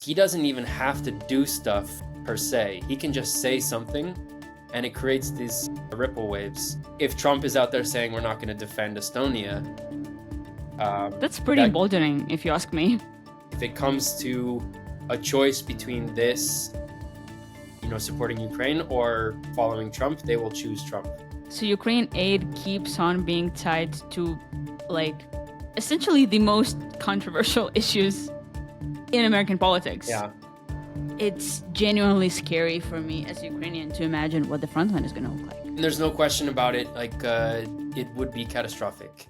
he doesn't even have to do stuff per se. He can just say something and it creates these ripple waves. If Trump is out there saying we're not going to defend Estonia, that's pretty emboldening, if you ask me. If it comes to a choice between this, supporting Ukraine or following Trump, they will choose Trump. So Ukraine aid keeps on being tied to, essentially the most controversial issues in American politics. Yeah. It's genuinely scary for me as a Ukrainian to imagine what the front line is going to look like. And there's no question about it. It would be catastrophic.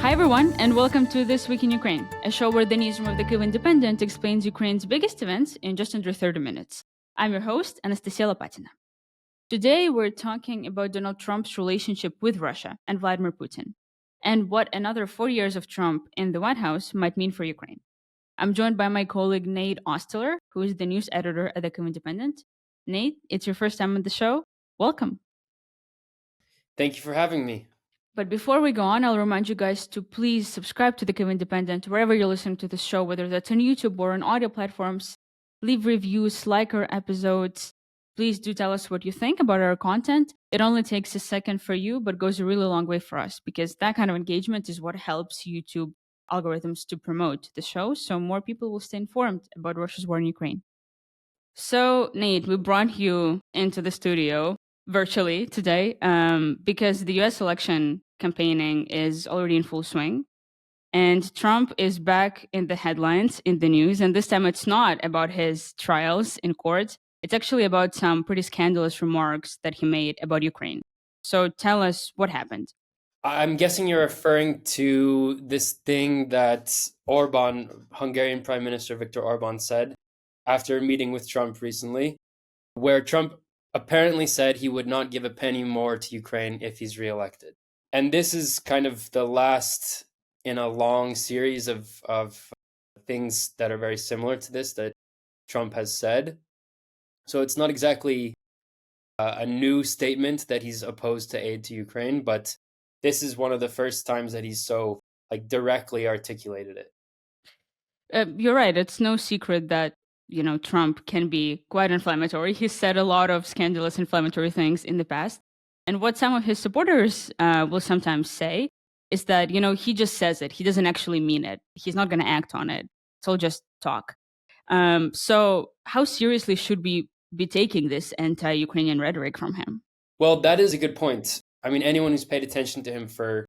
Hi everyone, and welcome to This Week in Ukraine, a show where the newsroom of the Kyiv Independent explains Ukraine's biggest events in just under 30 minutes. I'm your host, Anastasiia Lapatina. Today, we're talking about Donald Trump's relationship with Russia and Vladimir Putin, and what another 4 years of Trump in the White House might mean for Ukraine. I'm joined by my colleague Nate Ostiller, who is the news editor at the Kyiv Independent. Nate, it's your first time on the show. Welcome. Thank you for having me. But before we go on, I'll remind you guys to please subscribe to the Kyiv Independent wherever you're listening to this show, whether that's on YouTube or on audio platforms. Leave reviews, like our episodes. Please do tell us what you think about our content. It only takes a second for you, but goes a really long way for us, because that kind of engagement is what helps YouTube algorithms to promote the show, so more people will stay informed about Russia's war in Ukraine. So, Nate, we brought you into the studio virtually today because the US election campaigning is already in full swing. And Trump is back in the headlines, in the news. And this time it's not about his trials in court. It's actually about some pretty scandalous remarks that he made about Ukraine. So tell us what happened. I'm guessing you're referring to this thing that Hungarian Prime Minister Viktor Orban said after a meeting with Trump recently, where Trump apparently said he would not give a penny more to Ukraine if he's reelected. And this is kind of the last in a long series of things that are very similar to this that Trump has said. So it's not exactly a new statement that he's opposed to aid to Ukraine, but this is one of the first times that he's so directly articulated it. You're right. It's no secret that Trump can be quite inflammatory. He's said a lot of scandalous, inflammatory things in the past. And what some of his supporters will sometimes say is that, he just says it. He doesn't actually mean it. He's not going to act on it. It's all just talk. So how seriously should we be taking this anti-Ukrainian rhetoric from him? Well, that is a good point. I mean, anyone who's paid attention to him for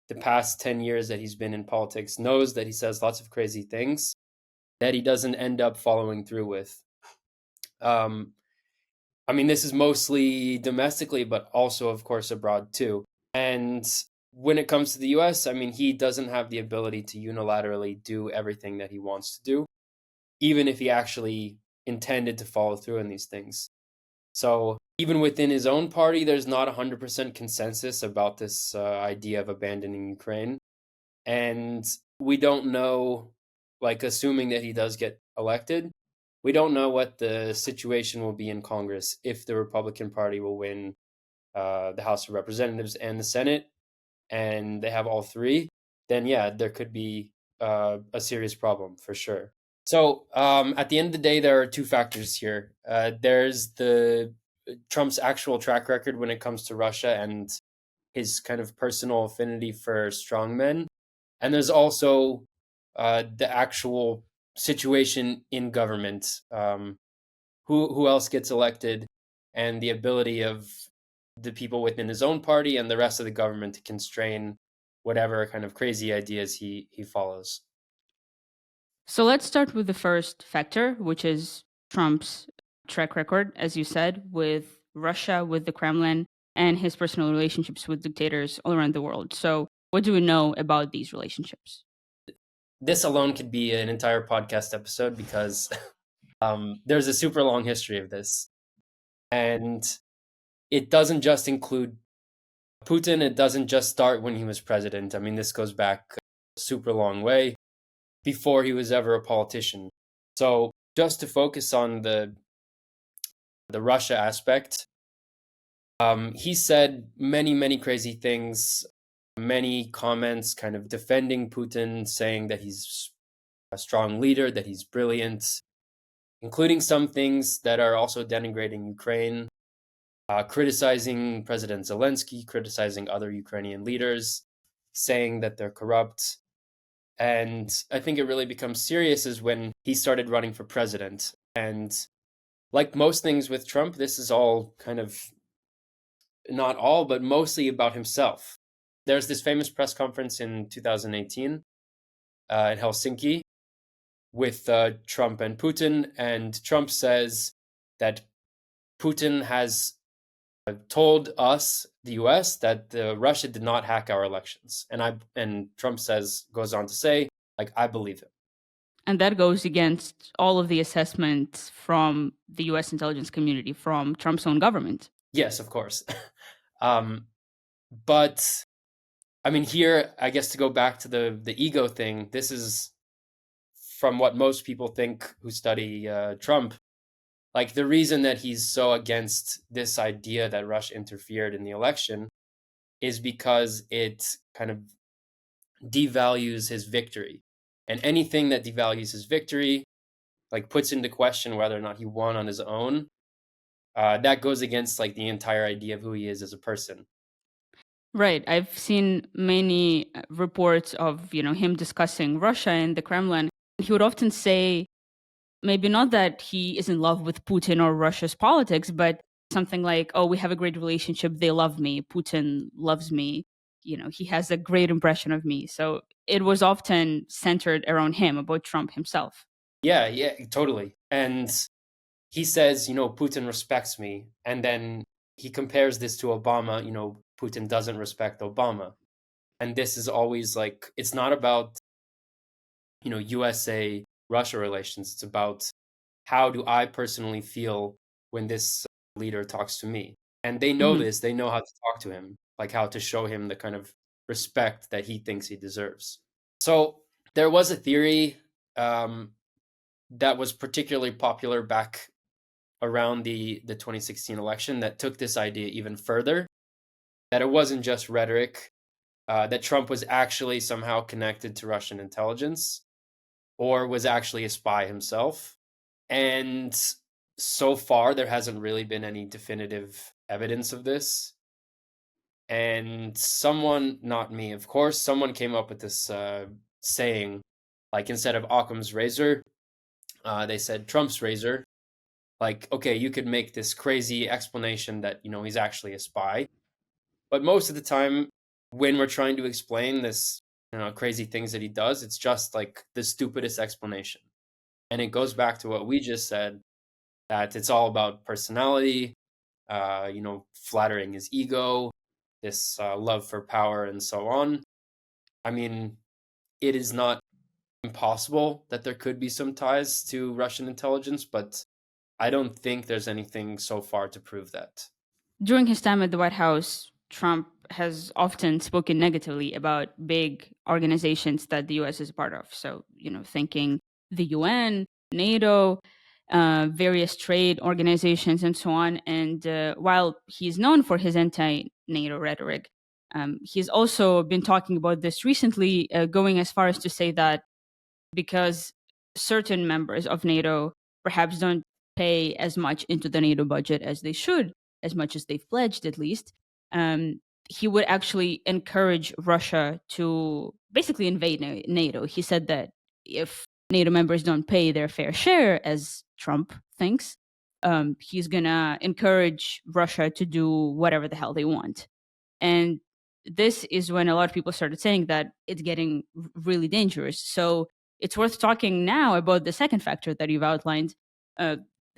the past 10 years that he's been in politics knows that he says lots of crazy things that he doesn't end up following through with. I mean, this is mostly domestically, but also, of course, abroad too. And when it comes to the US, I mean, he doesn't have the ability to unilaterally do everything that he wants to do, even if he actually intended to follow through on these things. So even within his own party, there's not 100% consensus about this idea of abandoning Ukraine. And we don't know, assuming that he does get elected, we don't know what the situation will be in Congress if the Republican Party will win the House of Representatives and the Senate, and they have all three, then yeah, there could be a serious problem for sure. So at the end of the day, there are two factors here. There's Trump's actual track record when it comes to Russia and his kind of personal affinity for strongmen. And there's also the actual situation in government, who else gets elected, and the ability of the people within his own party and the rest of the government to constrain whatever kind of crazy ideas he follows. So let's start with the first factor, which is Trump's track record, as you said, with Russia, with the Kremlin, and his personal relationships with dictators all around the world. So what do we know about these relationships? This alone could be an entire podcast episode because there's a super long history of this. And it doesn't just include Putin. It doesn't just start when he was president. I mean, this goes back a super long way before he was ever a politician. So just to focus on the the Russia aspect. He said many, many crazy things, many comments kind of defending Putin, saying that he's a strong leader, that he's brilliant, including some things that are also denigrating Ukraine, criticizing President Zelensky, criticizing other Ukrainian leaders, saying that they're corrupt. And I think it really becomes serious is when he started running for president. And like most things with Trump, this is all kind of not all, but mostly about himself. There's this famous press conference in 2018 in Helsinki with Trump and Putin, and Trump says that Putin has told us, the U.S., that Russia did not hack our elections, and Trump goes on to say, like, I believe him. And that goes against all of the assessments from the US intelligence community, from Trump's own government. Yes, of course. But I mean, here, I guess to go back to the ego thing, this is from what most people think who study Trump. Like, the reason that he's so against this idea that Russia interfered in the election is because it kind of devalues his victory. And anything that devalues his victory, like, puts into question whether or not he won on his own, that goes against like the entire idea of who he is as a person. Right. I've seen many reports of, him discussing Russia in the Kremlin. He would often say, maybe not that he is in love with Putin or Russia's politics, but something like, oh, we have a great relationship. They love me. Putin loves me. He has a great impression of me. So it was often centered around him, about Trump himself. Yeah, totally. And he says, Putin respects me. And then he compares this to Obama. Putin doesn't respect Obama. And this is always like, it's not about, USA Russia relations. It's about how do I personally feel when this leader talks to me. And they know Mhm. this, they know how to talk to him, like how to show him the kind of respect that he thinks he deserves. So there was a theory that was particularly popular back around the 2016 election that took this idea even further, that it wasn't just rhetoric, that Trump was actually somehow connected to Russian intelligence or was actually a spy himself. And so far, there hasn't really been any definitive evidence of this. And someone, not me, of course, someone came up with this saying, like instead of Occam's razor, they said Trump's razor. Like, okay, you could make this crazy explanation that, he's actually a spy. But most of the time, when we're trying to explain this, crazy things that he does, it's just like the stupidest explanation. And it goes back to what we just said, that it's all about personality, flattering his ego, this love for power, and so on. I mean, it is not impossible that there could be some ties to Russian intelligence, but I don't think there's anything so far to prove that. During his time at the White House, Trump has often spoken negatively about big organizations that the US is a part of. So, thinking the UN, NATO, various trade organizations, and so on. And while he's known for his anti NATO rhetoric, he's also been talking about this recently, going as far as to say that because certain members of NATO perhaps don't pay as much into the NATO budget as they should, as much as they've pledged at least, um, he would actually encourage Russia to basically invade NATO. He said that if NATO members don't pay their fair share, as Trump thinks, he's going to encourage Russia to do whatever the hell they want. And this is when a lot of people started saying that it's getting really dangerous. So it's worth talking now about the second factor that you've outlined.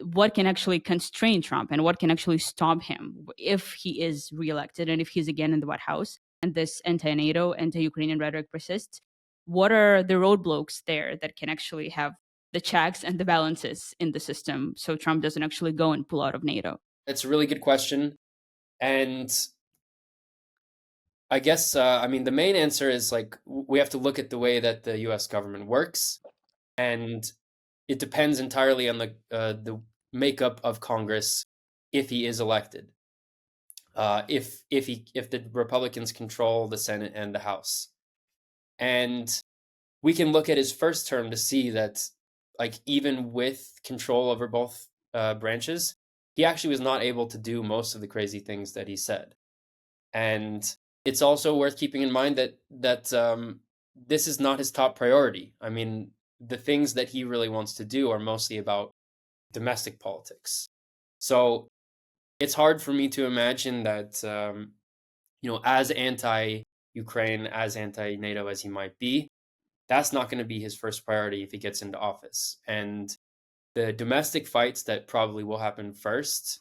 What can actually constrain Trump and what can actually stop him if he is reelected and if he's again in the White House and this anti NATO, anti Ukrainian rhetoric persists? What are the roadblocks there that can actually have the checks and the balances in the system so Trump doesn't actually go and pull out of NATO? It's a really good question. And I guess, the main answer is like we have to look at the way that the US government works. And it depends entirely on the makeup of Congress if he is elected, if the Republicans control the Senate and the House. And we can look at his first term to see that, like, even with control over both branches, he actually was not able to do most of the crazy things that he said. And it's also worth keeping in mind that this is not his top priority. I mean, the things that he really wants to do are mostly about domestic politics. So it's hard for me to imagine that, as anti-Ukraine, as anti-NATO as he might be, that's not going to be his first priority if he gets into office. And the domestic fights that probably will happen first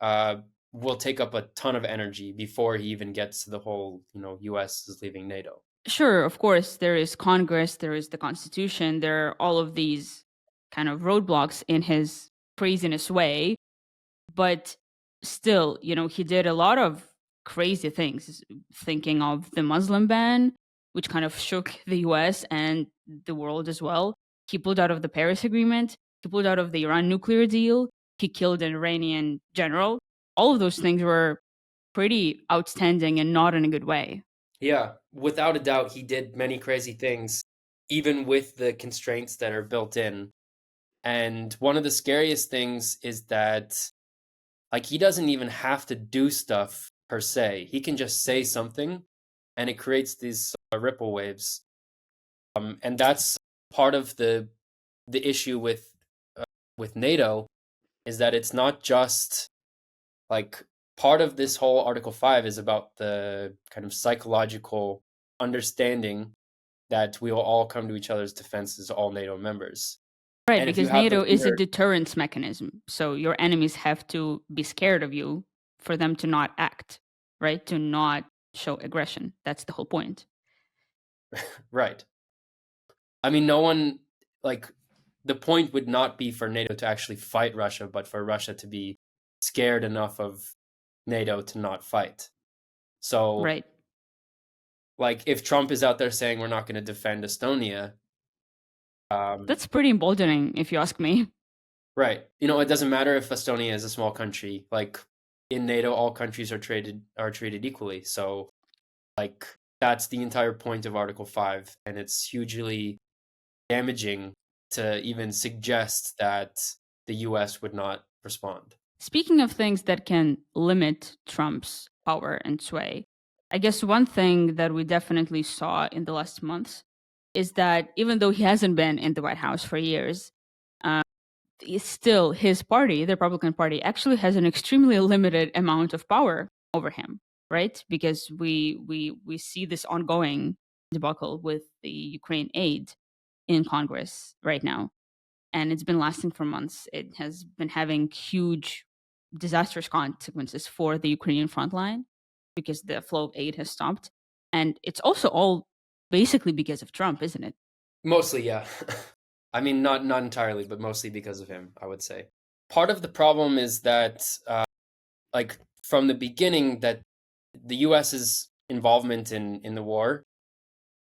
will take up a ton of energy before he even gets to the whole, U.S. is leaving NATO. Sure, of course, there is Congress, there is the Constitution, there are all of these kind of roadblocks in his craziness way. But still, he did a lot of crazy things, thinking of the Muslim ban, which kind of shook the US and the world as well. He pulled out of the Paris Agreement, he pulled out of the Iran nuclear deal, he killed an Iranian general. All of those things were pretty outstanding and not in a good way. Yeah, without a doubt, he did many crazy things, even with the constraints that are built in. And one of the scariest things is that, like, he doesn't even have to do stuff per se. He can just say something, and it creates these ripple waves. And that's part of the issue with NATO, is that it's not just like, part of this whole Article 5 is about the kind of psychological understanding that we will all come to each other's defense as all NATO members. Right, And if you because have the NATO is a leader, deterrence mechanism. So your enemies have to be scared of you for them to not act, right? To not show aggression. That's the whole point. right? I mean, no one, like, the point would not be for NATO to actually fight Russia, but for Russia to be scared enough of NATO to not fight. So, Right. like, if Trump is out there saying we're not going to defend Estonia, That's pretty emboldening, if you ask me. right? It doesn't matter if Estonia is a small country. Like, in NATO, all countries are treated equally. So, like, that's the entire point of Article 5, and it's hugely damaging to even suggest that the US would not respond. Speaking of things that can limit Trump's power and sway, I guess one thing that we definitely saw in the last months is that even though he hasn't been in the White House for years, still his party, the Republican Party, actually has an extremely limited amount of power over him, right? Because we see this ongoing debacle with the Ukraine aid in Congress right now, and it's been lasting for months. It has been having huge, disastrous consequences for the Ukrainian front line because the flow of aid has stopped, and it's also all basically because of Trump, isn't it? Mostly, yeah. I mean, not entirely, but mostly because of him, I would say. Part of the problem is that, like, from the beginning, that the US's involvement in the war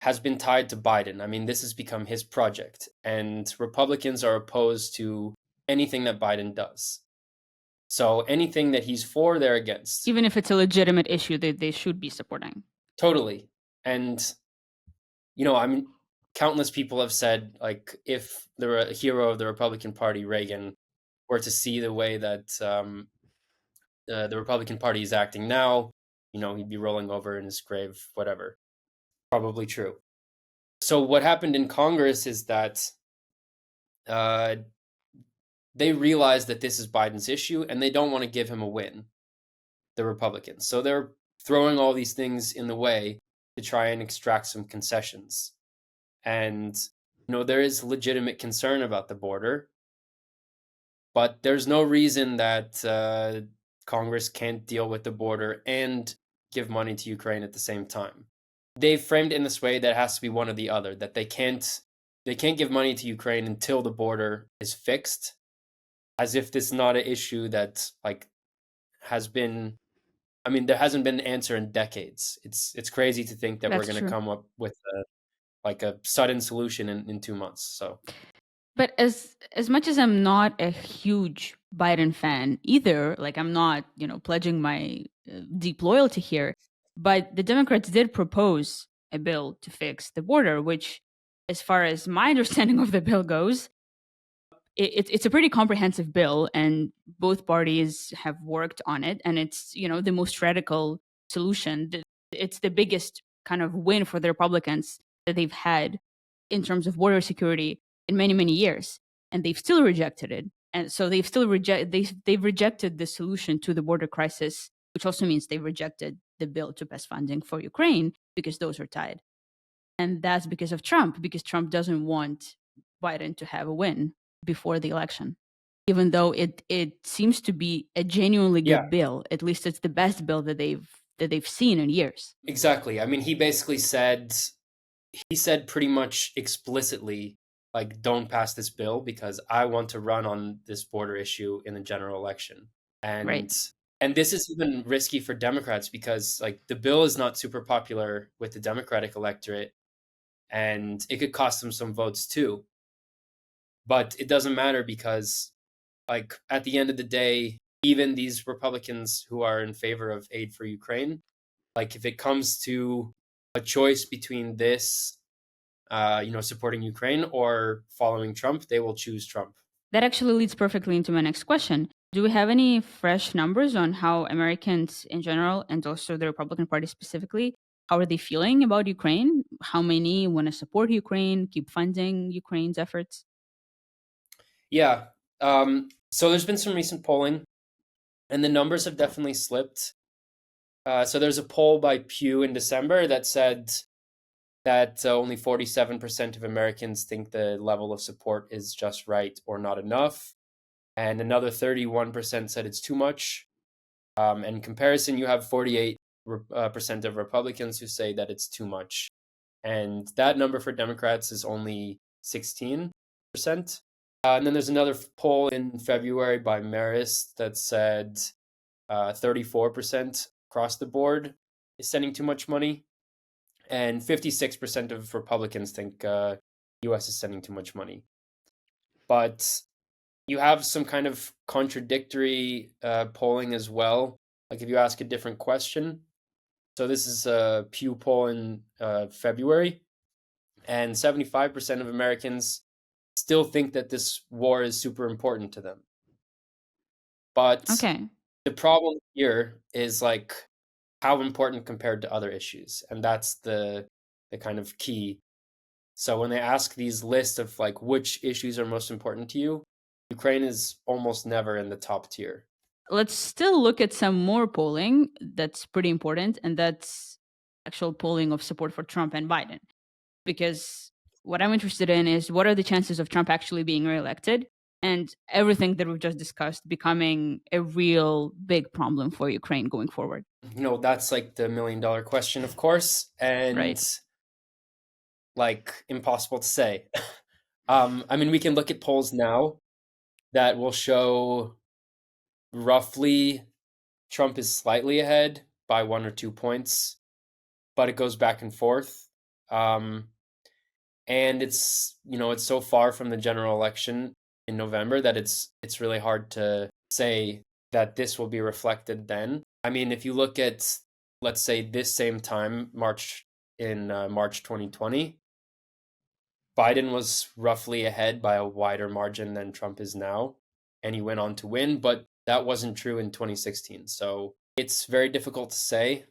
has been tied to Biden. I mean, this has become his project, and Republicans are opposed to anything that Biden does. So anything that he's for, they're against. Even if it's a legitimate issue that they should be supporting. Totally. And, I mean, countless people have said, like, if the hero of the Republican Party, Reagan, were to see the way that the Republican Party is acting now, he'd be rolling over in his grave, whatever. Probably true. So what happened in Congress is that they realize that this is Biden's issue, and they don't want to give him a win, the Republicans. So they're throwing all these things in the way to try and extract some concessions. And, there is legitimate concern about the border, but there's no reason that Congress can't deal with the border and give money to Ukraine at the same time. They've framed it in this way that it has to be one or the other, that they can't give money to Ukraine until the border is fixed, as if this is not an issue that, like, has been, I mean, there hasn't been an answer in decades. It's crazy to think that we're That's going to true. come up with a sudden solution in 2 months. So But as much as I'm not a huge Biden fan either, like I'm not, pledging my deep loyalty here, but the Democrats did propose a bill to fix the border, which, as far as my understanding of the bill goes, it's a pretty comprehensive bill, and both parties have worked on it, and it's the most radical solution. It's the biggest kind of win for the Republicans that they've had in terms of border security in many many years, and they've still rejected it. And so they've rejected the solution to the border crisis, which also means they've rejected the bill to pass funding for Ukraine, because those are tied. And that's because Trump doesn't want Biden to have a win before the election, even though it seems to be a genuinely Yeah, good bill. At least it's the best bill that they've seen in years. exactly. I mean, he said pretty much explicitly, like, don't pass this bill because I want to run on this border issue in the general election. Right. And this is even risky for Democrats because, like, the bill is not super popular with the Democratic electorate, and it could cost them some votes too. But it doesn't matter because, like, at the end of the day, even these Republicans who are in favor of aid for Ukraine, like, if it comes to a choice between this, supporting Ukraine or following Trump, they will choose Trump. That actually leads perfectly into my next question. Do we have any fresh numbers on how Americans in general, and also the Republican Party specifically, how are they feeling about Ukraine? How many want to support Ukraine, keep funding Ukraine's efforts? Yeah. So there's been some recent polling, and the numbers have definitely slipped. So there's a poll by Pew in December that said that only 47% of Americans think the level of support is just right or not enough, and another 31% said it's too much. In comparison, you have 48% of Republicans who say that it's too much. And that number for Democrats is only 16%. And then there's another poll in February by Marist that said 34% across the board is sending too much money. And 56% of Republicans think US is sending too much money. But you have some kind of contradictory polling as well. Like if you ask a different question. So this is a Pew poll in February, and 75% of Americans still think that this war is super important to them. But Okay. the problem here is, like, how important compared to other issues, and that's the kind of key. So when they ask these lists of, like, which issues are most important to you, Ukraine is almost never in the top tier. Let's still look at some more polling that's pretty important, and that's actual polling of support for Trump and Biden. Because what I'm interested in is what are the chances of Trump actually being reelected, and everything that we've just discussed becoming a real big problem for Ukraine going forward. That's like the $1 million question, of course, and, Right. like, impossible to say. I mean, we can look at polls now that will show roughly Trump is slightly ahead by 1 or 2 points, but it goes back and forth. And it's so far from the general election in November that it's really hard to say that this will be reflected then. I mean, if you look at, let's say, this same time, March 2020, Biden was roughly ahead by a wider margin than Trump is now, and he went on to win, but that wasn't true in 2016. So it's very difficult to say.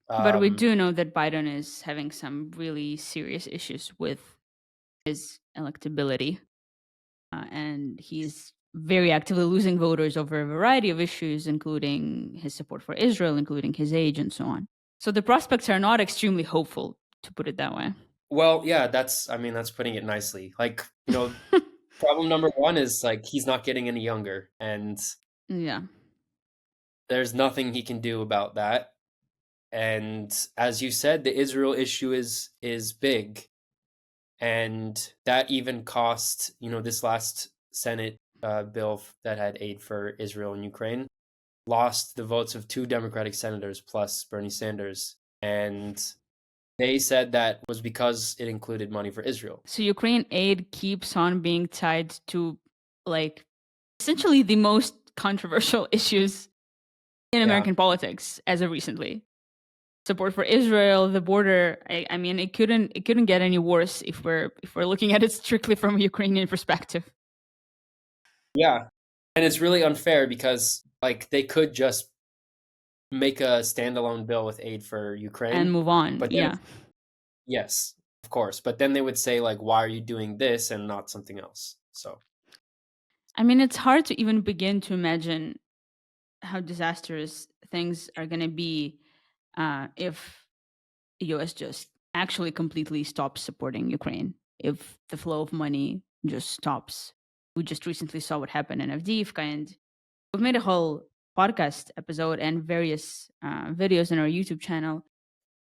But we Um, do know that Biden is having some really serious issues with his electability, and he's very actively losing voters over a variety of issues, including his support for Israel, including his age, and so on. So the prospects are not extremely hopeful, to put it that way. well, yeah, that's putting it nicely. Like, problem number one is, like, he's not getting any younger, and Yeah. there's nothing he can do about that. And as you said, the Israel issue is big, and that even cost, this last Senate bill that had aid for Israel and Ukraine lost the votes of two Democratic senators plus Bernie Sanders. And they said that was because it included money for Israel. So Ukraine aid keeps on being tied to like essentially the most controversial issues in Yeah. American politics as of recently. Support for Israel, the border. I mean, it couldn't get any worse if we're looking at it strictly from a Ukrainian perspective. Yeah. And it's really unfair because like they could just make a standalone bill with aid for And Ukraine, move on. but then Yeah. it's, yes, of course, but then they would say like, why are you doing this and not something else? So I mean, it's hard to even begin to imagine how disastrous things are going to be if the US just actually completely stops supporting Ukraine, if the flow of money just stops. We just recently saw what happened in Avdiivka, and we've made a whole podcast episode and various videos on our YouTube channel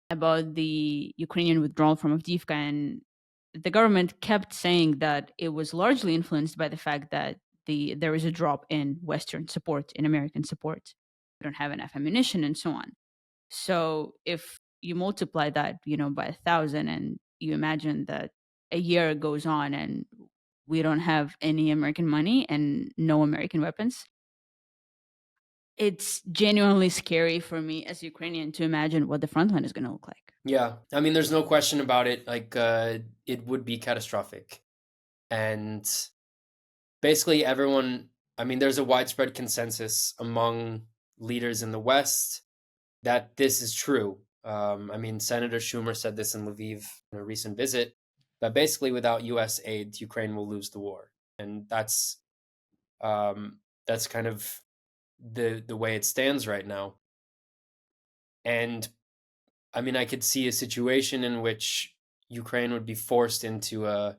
about the Ukrainian withdrawal from Avdiivka. And the government kept saying that it was largely influenced by the fact that there is a drop in Western support, in American support. We don't have enough ammunition and so on. So if you multiply that, by 1,000, and you imagine that a year goes on and we don't have any American money and no American weapons, it's genuinely scary for me as Ukrainian to imagine what the front line is going to look like. yeah, I mean, there's no question about it. Like, it would be catastrophic, and basically everyone. I mean, there's a widespread consensus among leaders in the West that this is true. I mean, Senator Schumer said this in Lviv in a recent visit, that basically without U.S. aid, Ukraine will lose the war, and that's kind of the way it stands right now. And I mean, I could see a situation in which Ukraine would be forced into a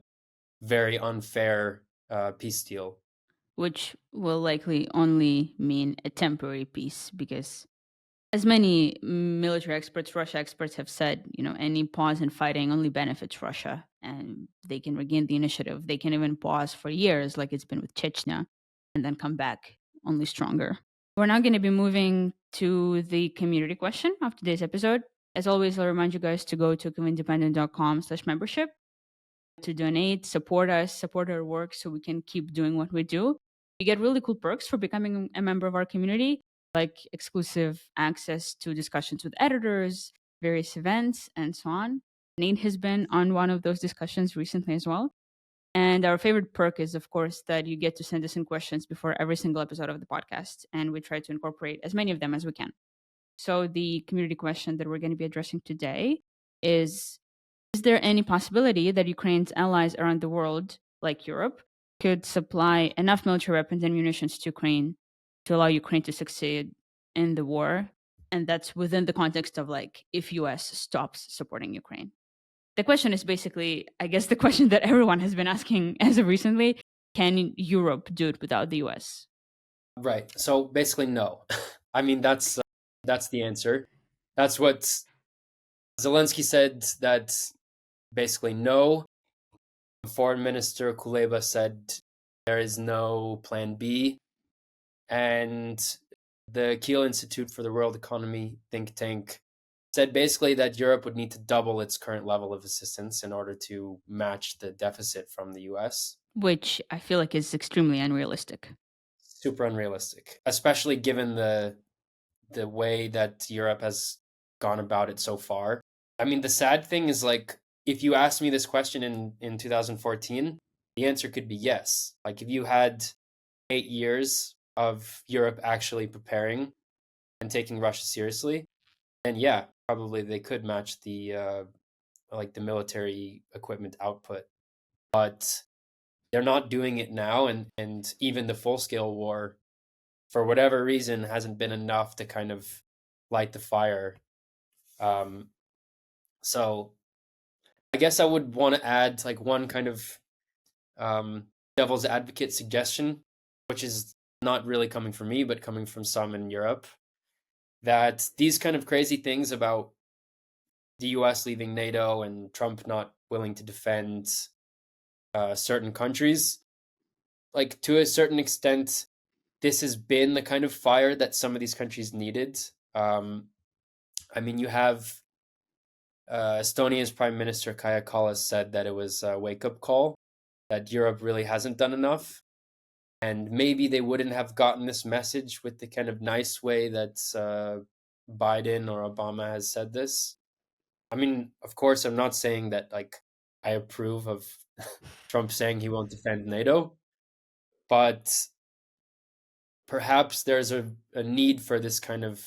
very unfair peace deal. Which will likely only mean a temporary peace because, as many military experts, Russia experts have said, any pause in fighting only benefits Russia and they can regain the initiative. They can even pause for years, like it's been with Chechnya, and then come back only stronger. We're now going to be moving to the community question of today's episode. As always, I'll remind you guys to go to kyivindependent.com/membership to donate, support us, support our work so we can keep doing what we do. You get really cool perks for becoming a member of our community, like exclusive access to discussions with editors, various events, and so on. Nate has been on one of those discussions recently as well. And our favorite perk is, of course, that you get to send us in questions before every single episode of the podcast. And we try to incorporate as many of them as we can. So, the community question that we're going to be addressing today is there any possibility that Ukraine's allies around the world, like Europe, could supply enough military weapons and munitions to Ukraine to allow Ukraine to succeed in the war? And that's within the context of like if US stops supporting Ukraine. The question is basically, I guess, the question that everyone has been asking as of recently: can Europe do it without the US? Right. So basically, no. I mean, that's the answer. That's what Zelensky said. That basically no. Foreign Minister Kuleba said there is no plan B, and the Kiel Institute for the World Economy think tank said basically that Europe would need to double its current level of assistance in order to match the deficit from the US. Which I feel like is extremely unrealistic. Super unrealistic, especially given the way that Europe has gone about it so far. I mean, the sad thing is like if you asked me this question in 2014, the answer could be yes. Like if you had 8 years of Europe actually preparing and taking Russia seriously, then yeah, probably they could match the like the military equipment output. But they're not doing it now, and even the full scale war, for whatever reason, hasn't been enough to kind of light the fire. Um, so I guess I would want to add like one kind of devil's advocate suggestion, which is not really coming from me, but coming from some in Europe, that these kind of crazy things about the US leaving NATO and Trump not willing to defend certain countries, like to a certain extent, this has been the kind of fire that some of these countries needed. I mean, you have Estonia's Prime Minister Kaja Kallas said that it was a wake-up call, that Europe really hasn't done enough. And maybe they wouldn't have gotten this message with the kind of nice way that Biden or Obama has said this. I mean, of course, I'm not saying that like I approve of Trump saying he won't defend NATO, but perhaps there's a need for this kind of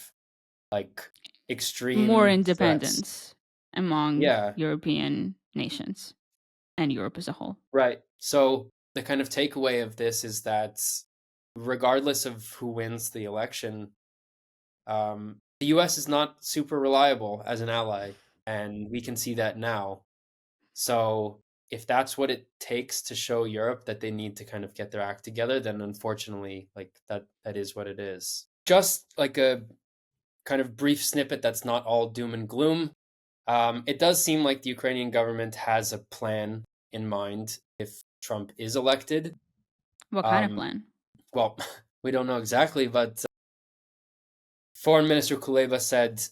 like More extreme threats. independence among Yeah, European nations and Europe as a whole. right. So the kind of takeaway of this is that regardless of who wins the election, the US is not super reliable as an ally, and we can see that now. So if that's what it takes to show Europe that they need to kind of get their act together, then unfortunately, like that is what it is. Just like a kind of brief snippet that's not all doom and gloom. It does seem like the Ukrainian government has a plan in mind if Trump is elected. What kind of plan? Well, we don't know exactly, but Foreign Minister Kuleba said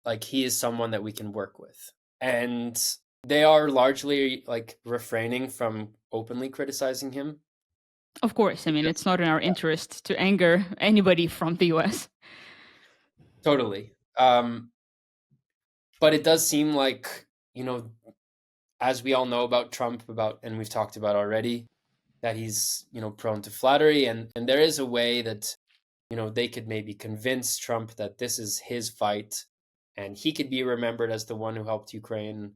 like he is someone that we can work with. And they are largely like refraining from openly criticizing him. Of course, I mean, it's not in our interest to anger anybody from the US. Totally. But it does seem like, as we all know about Trump, and we've talked about already, that he's, prone to flattery. And there is a way that, they could maybe convince Trump that this is his fight and he could be remembered as the one who helped Ukraine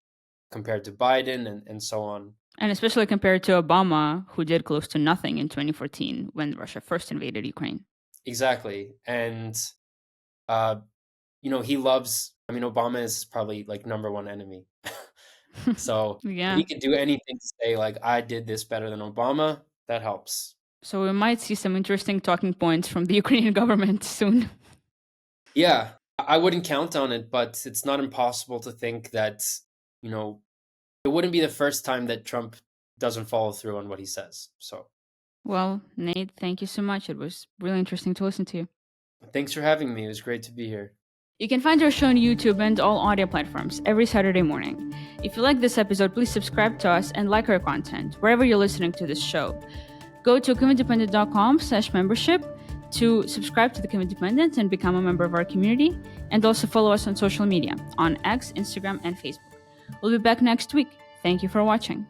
compared to Biden and so on. And especially compared to Obama, who did close to nothing in 2014 when Russia first invaded Ukraine. Exactly. And, he loves, Obama is probably like number one enemy. So Yeah. if he could do anything to say like, I did this better than Obama, that helps. So we might see some interesting talking points from the Ukrainian government soon. Yeah, I wouldn't count on it, but it's not impossible to think that, it wouldn't be the first time that Trump doesn't follow through on what he says. So, Well, Nate, thank you so much. It was really interesting to listen to you. thanks for having me. It was great to be here. You can find our show on YouTube and all audio platforms every Saturday morning. If you like this episode, please subscribe to us and like our content wherever you're listening to this show. Go to kyivindependent.com/membership to subscribe to the Kyiv Independent and become a member of our community, and also follow us on social media on X, Instagram, and Facebook. We'll be back next week. Thank you for watching.